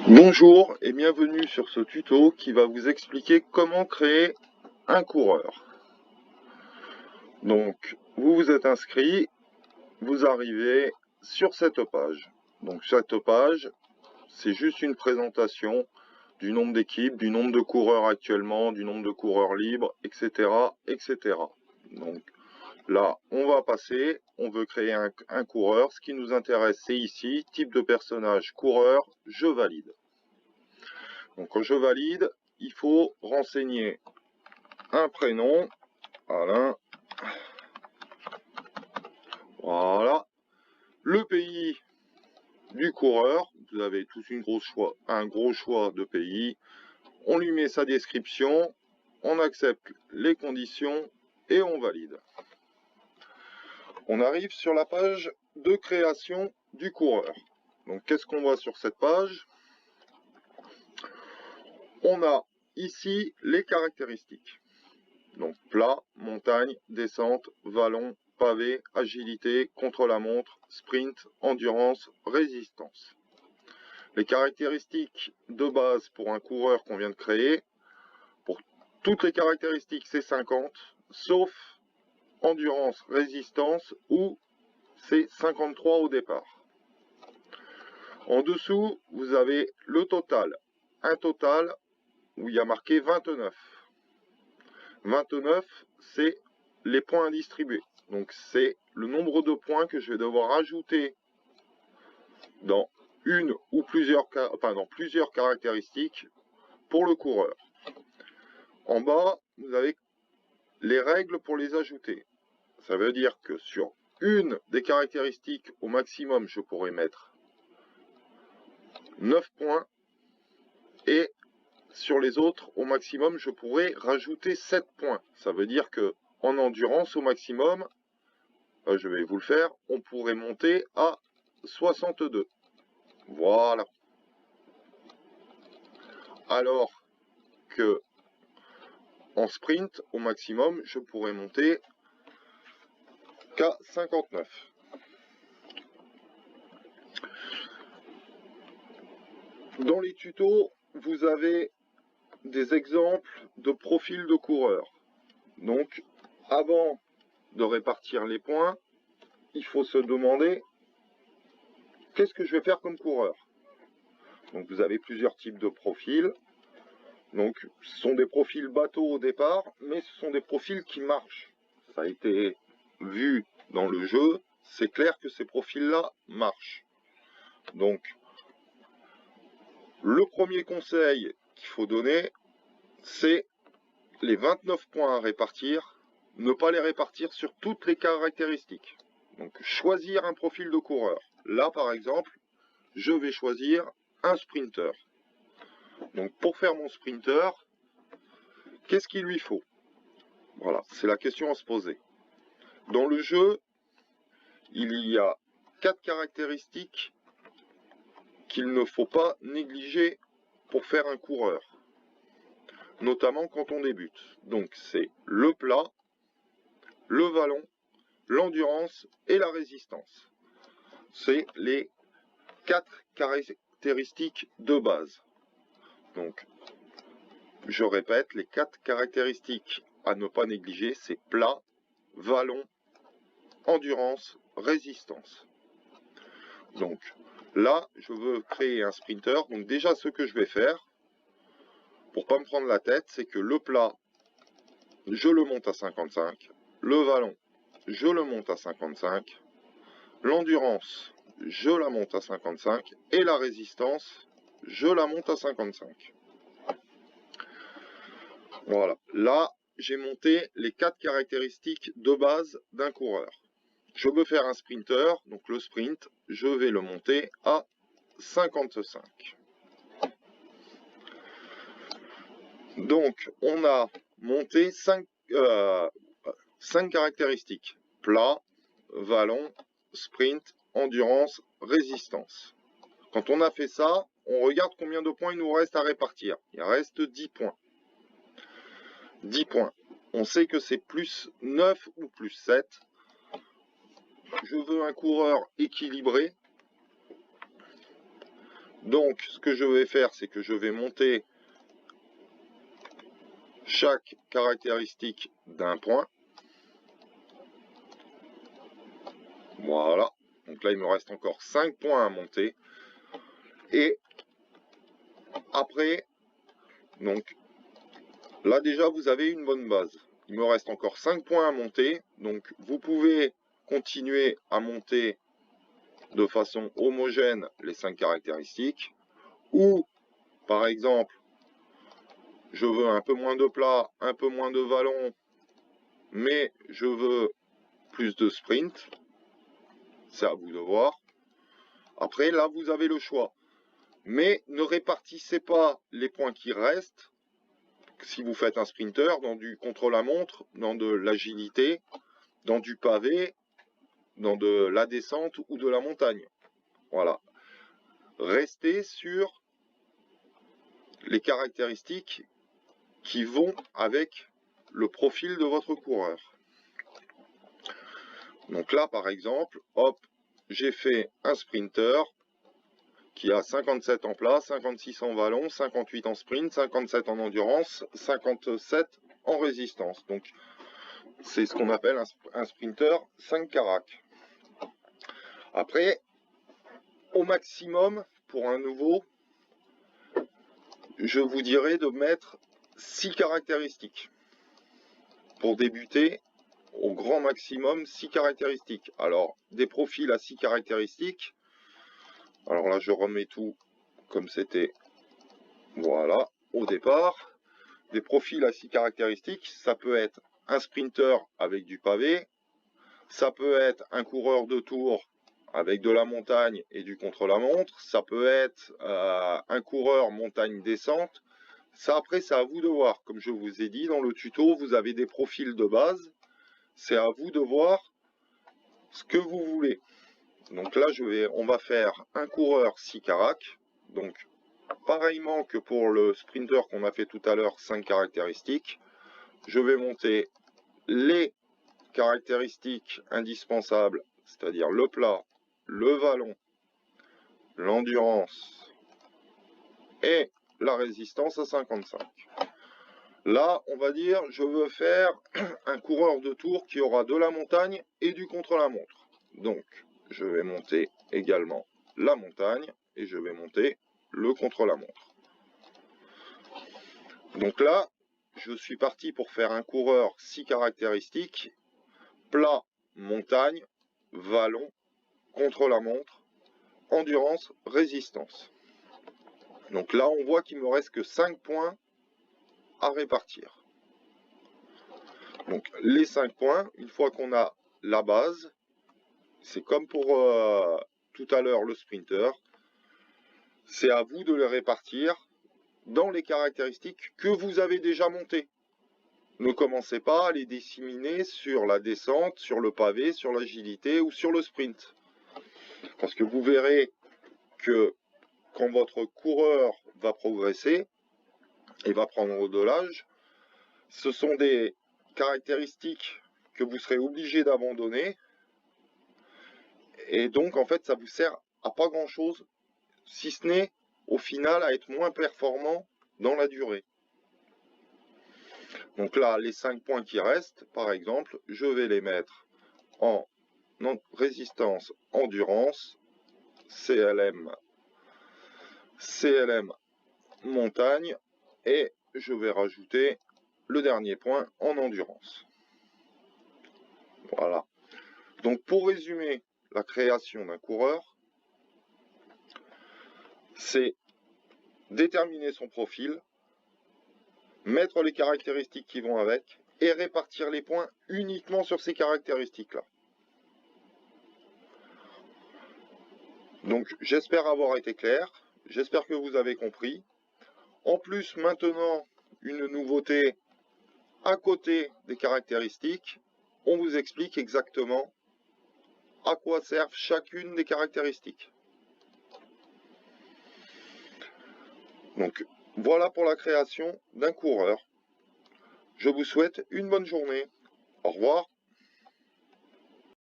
Bonjour et bienvenue sur ce tuto qui va vous expliquer comment créer un coureur. Donc, vous vous êtes inscrit, vous arrivez sur cette page. Donc, cette page, c'est juste une présentation du nombre d'équipes, du nombre de coureurs actuellement, du nombre de coureurs libres, etc., etc. Donc, là, on va passer, on veut créer un coureur. Ce qui nous intéresse, c'est ici, type de personnage, coureur, je valide. Donc quand je valide, il faut renseigner un prénom, Alain, voilà, le pays du coureur, vous avez tous un gros choix de pays, on lui met sa description, on accepte les conditions et on valide. On arrive sur la page de création du coureur. Donc qu'est-ce qu'on voit sur cette page? On a ici les caractéristiques. Donc plat, montagne, descente, vallon, pavé, agilité, contre-la-montre, sprint, endurance, résistance. Les caractéristiques de base pour un coureur qu'on vient de créer, pour toutes les caractéristiques c'est 50, sauf endurance, résistance où c'est 53 au départ. En dessous, vous avez le total. Un total où il y a marqué 29. 29, c'est les points à distribuer. Donc c'est le nombre de points que je vais devoir ajouter dans une ou plusieurs caractéristiques pour le coureur. En bas, vous avez les règles pour les ajouter. Ça veut dire que sur une des caractéristiques, au maximum, je pourrais mettre 9 points. Et sur les autres, au maximum, je pourrais rajouter 7 points. Ça veut dire que en endurance, au maximum, je vais vous le faire, on pourrait monter à 62. Voilà. Alors que en sprint, au maximum, je pourrais monter qu'à 59. Dans les tutos, vous avez des exemples de profils de coureurs. Donc, avant de répartir les points, il faut se demander qu'est-ce que je vais faire comme coureur. Donc, vous avez plusieurs types de profils. Donc, ce sont des profils bateaux au départ, mais ce sont des profils qui marchent. Ça a été vu dans le jeu, c'est clair que ces profils-là marchent. Donc, le premier conseil qu'il faut donner, c'est les 29 points à répartir, ne pas les répartir sur toutes les caractéristiques. Donc, choisir un profil de coureur. Là, par exemple, je vais choisir un sprinter. Donc, pour faire mon sprinter, qu'est-ce qu'il lui faut? Voilà, c'est la question à se poser. Dans le jeu, il y a 4 caractéristiques qu'il ne faut pas négliger pour faire un coureur, notamment quand on débute. Donc c'est le plat, le vallon, l'endurance et la résistance. C'est les 4 caractéristiques de base. Donc, je répète, les 4 caractéristiques à ne pas négliger, c'est plat, vallon, endurance, résistance. Donc là, je veux créer un sprinter. Donc déjà, ce que je vais faire, pour pas me prendre la tête, c'est que le plat, je le monte à 55. Le vallon, je le monte à 55. L'endurance, je la monte à 55. Et la résistance, je la monte à 55. Voilà. Là, j'ai monté les 4 caractéristiques de base d'un coureur. Je veux faire un sprinter, donc le sprint, je vais le monter à 55. Donc, on a monté 5 caractéristiques. Plat, vallon, sprint, endurance, résistance. Quand on a fait ça, on regarde combien de points il nous reste à répartir. Il reste 10 points. 10 points. On sait que c'est plus 9 ou plus 7. Je veux un coureur équilibré. Donc, ce que je vais faire, c'est que je vais monter chaque caractéristique d'un point. Voilà. Donc là, il me reste encore 5 points à monter. Et après, donc là déjà, vous avez une bonne base. Il me reste encore 5 points à monter. Donc, vous pouvez continuer à monter de façon homogène les 5 caractéristiques. Ou, par exemple, je veux un peu moins de plat, un peu moins de vallon, mais je veux plus de sprint. C'est à vous de voir. Après, là, vous avez le choix. Mais ne répartissez pas les points qui restent, si vous faites un sprinter, dans du contre-la-montre, dans de l'agilité, dans du pavé, dans de la descente ou de la montagne. Voilà. Restez sur les caractéristiques qui vont avec le profil de votre coureur. Donc là, par exemple, hop, j'ai fait un sprinter qui a 57 en plat, 56 en vallon, 58 en sprint, 57 en endurance, 57 en résistance. Donc, c'est ce qu'on appelle un sprinter 5 caracs. Après, au maximum, pour un nouveau, je vous dirais de mettre 6 caractéristiques. Pour débuter, au grand maximum, 6 caractéristiques. Alors, des profils à 6 caractéristiques. Alors là, je remets tout comme c'était, voilà, au départ. Des profils à 6 caractéristiques, ça peut être un sprinter avec du pavé, ça peut être un coureur de tour avec de la montagne et du contre-la-montre, ça peut être un coureur montagne-descente. Ça, après, c'est à vous de voir. Comme je vous ai dit dans le tuto, vous avez des profils de base. C'est à vous de voir ce que vous voulez. Donc là, on va faire un coureur 6 caracs. Donc, pareillement que pour le sprinter qu'on a fait tout à l'heure, 5 caractéristiques. Je vais monter les caractéristiques indispensables, c'est-à-dire le plat, le vallon, l'endurance et la résistance à 55. Là, on va dire, je veux faire un coureur de tour qui aura de la montagne et du contre-la-montre. Donc, je vais monter également la montagne et je vais monter le contre-la-montre. Donc là, je suis parti pour faire un coureur 6 caractéristiques, plat, montagne, vallon, contre-la-montre, endurance, résistance. Donc là, on voit qu'il me reste que 5 points à répartir. Donc les 5 points, une fois qu'on a la base, c'est comme pour tout à l'heure le sprinter, c'est à vous de les répartir dans les caractéristiques que vous avez déjà montées. Ne commencez pas à les disséminer sur la descente, sur le pavé, sur l'agilité ou sur le sprint. Parce que vous verrez que quand votre coureur va progresser et va prendre de l'âge, ce sont des caractéristiques que vous serez obligé d'abandonner. Et donc, en fait, ça vous sert à pas grand-chose, si ce n'est, au final, à être moins performant dans la durée. Donc là, les 5 points qui restent, par exemple, je vais les mettre en résistance, endurance, CLM, montagne, et je vais rajouter le dernier point en endurance. Voilà. Donc pour résumer la création d'un coureur, c'est déterminer son profil, mettre les caractéristiques qui vont avec et répartir les points uniquement sur ces caractéristiques-là. Donc j'espère avoir été clair, j'espère que vous avez compris. En plus, maintenant, une nouveauté à côté des caractéristiques, on vous explique exactement à quoi servent chacune des caractéristiques. Donc voilà pour la création d'un coureur. Je vous souhaite une bonne journée. Au revoir.